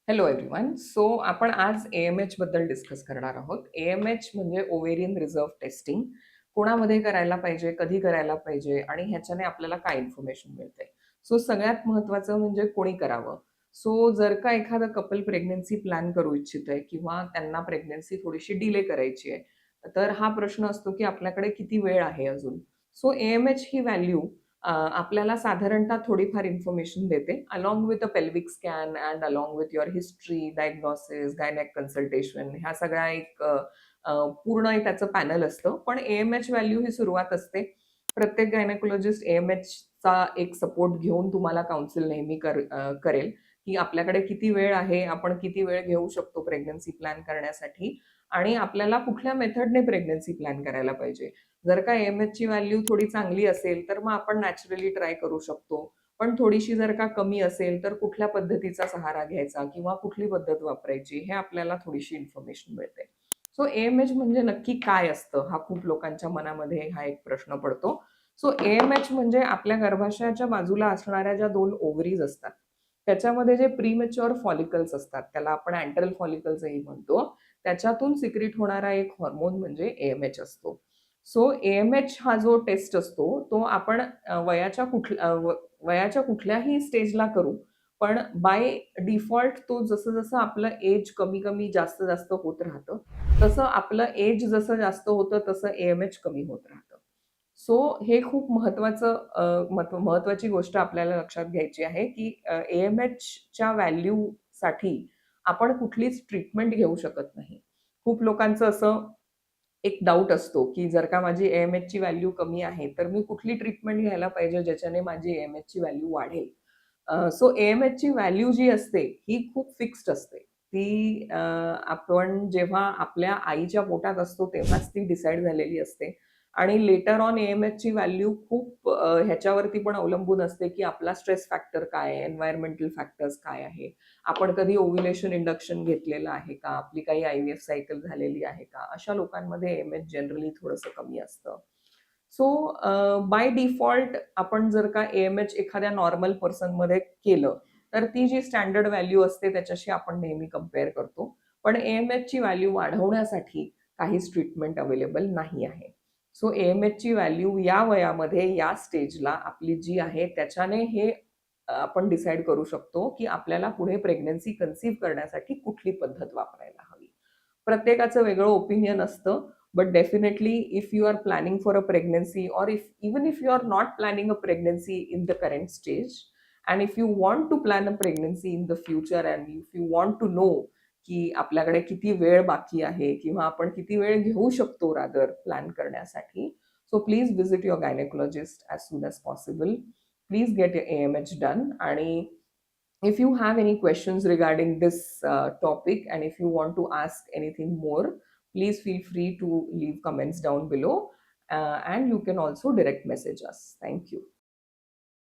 Hello everyone. So आपण आज AMH बद्दल डिस्कस करणार आहोत. AMH म्हणजे ओव्हेरियन रिझर्व्ह टेस्टिंग. कोणामध्ये करायला पाहिजे, कधी करायला पाहिजे आणि ह्याच्याने आपल्याला काय इन्फॉर्मेशन मिळते. सो सगळ्यात महत्त्वाचं म्हणजे कोणी करावं. सो जर का एखादं कपल प्रेग्नन्सी प्लॅन करू इच्छित आहे किंवा त्यांना प्रेग्नन्सी थोडीशी डिले करायची आहे, तर हा प्रश्न असतो की आपल्याकडे किती वेळ आहे अजून. सो AMH ही व्हॅल्यू आपल्याला साधारणतः थोडीफार इन्फॉर्मेशन देते along with a pelvic scan and along with your history, diagnosis, gynaec consultation ह्या सगळ्या एक पूर्ण एक त्याचं पॅनल असतं. पण AMH व्हॅल्यू ही सुरुवात असते. प्रत्येक गायनेकोलॉजिस्ट AMHचा एक सपोर्ट घेऊन तुम्हाला काउन्सिल नेहमी करेल, की आपल्याकडे किती वेळ आहे, आपण किती वेळ घेऊ शकतो प्रेग्नन्सी प्लॅन करण्यासाठी आणि आपल्याला कुठल्या मेथडने प्रेग्नन्सी प्लॅन करायला पाहिजे. जर का AMHची व्हॅल्यू थोडी चांगली असेल, तर मग आपण नॅचरली ट्राय करू शकतो. पण थोडीशी जर का कमी असेल, तर कुठल्या पद्धतीचा सहारा घ्यायचा किंवा कुठली पद्धत वापरायची, हे आपल्याला थोडीशी इन्फॉर्मेशन मिळते. सो AMH म्हणजे नक्की काय असतं? हा खूप लोकांच्या मनामध्ये हा एक प्रश्न पडतो. सो AMH म्हणजे आपल्या गर्भाशयाच्या बाजूला असणाऱ्या ज्या 2 ओव्हरीज असतात, त्याच्यामध्ये जे प्रीमॅच्युअर फॉलिकल्स असतात, त्याला आपण अँट्रल फॉलिकल्सही म्हणतो. त्याच्यातून सिक्रीट होणारा एक हार्मोन म्हणजे AMH असतो. सो AMH हा जो टेस्ट असतो, तो आपण वयाच्या कुठल्याही स्टेजला करू. पण बाय डिफॉल्ट तो जसं-जसं आपलं एज कमी-कमी, जास्त-जास्त होत राहतं, तसं आपलं एज जसं जास्त होतं, तसं AMH कमी होत राहतं. सो हे खूप महत्त्वाची गोष्ट आपल्याला लक्षात घ्यायची आहे, की AMHच्या व्हॅल्यूसाठी आपण कुठलीच ट्रीटमेंट घेऊ शकत नाही. खूप लोकांचं असं एक डाउट असतो, की जर का माझी AMHची व्हॅल्यू कमी आहे, तर मी कुठली ट्रीटमेंट घ्यायला पाहिजे ज्याच्याने माझी AMHची व्हॅल्यू वाढेल. सो AMHची व्हॅल्यू जी असते, ही खूप फिक्स्ड असते. ती आपण जेव्हा आपल्या आईच्या पोटात असतो तेव्हाच ती डिसाईड झालेली असते आणि लेटर ऑन AMHची व्हॅल्यू खूप ह्याच्यावरती पण अवलंबून असते, की आपला स्ट्रेस फॅक्टर काय आहे, एन्व्हायर्नमेंटल फॅक्टर्स काय आहे. आपण कधी ओव्ह्युलेशन इंडक्शन घेतलेलं आहे का? आपली काही IVF सायकल झालेली आहे का? अशा लोकांमध्ये AMH जनरली थोडंसं कमी असतं. सो बाय डिफॉल्ट आपण जर का AMH एखाद्या नॉर्मल पर्सनमध्ये केलं, तर ती जी स्टँडर्ड व्हॅल्यू असते त्याच्याशी आपण नेहमी कंपेअर करतो. पण AMHची व्हॅल्यू वाढवण्यासाठी काहीच ट्रीटमेंट अवेलेबल नाही आहे. सो AMHची व्हॅल्यू या वयामध्ये, या स्टेजला आपली जी आहे त्याच्याने हे आपण डिसाईड करू शकतो, की आपल्याला पुढे प्रेग्नन्सी कन्सीव्ह करण्यासाठी कुठली पद्धत वापरायला हवी. प्रत्येकाचं वेगळं ओपिनियन असतं. But definitely if you are planning for a pregnancy or if you are not planning a pregnancy in the current stage and if you want to plan a pregnancy in the future and if you want to know की आपल्याकडे किती वेळ बाकी आहे किंवा आपण किती वेळ घेऊ शकतो रादर प्लॅन करण्यासाठी. So please visit your gynaecologist as soon as possible. Please get AMH done आणि if you have any questions regarding this topic and if you want to ask anything more, please feel free to leave comments down below and you can also direct message us. Thank you.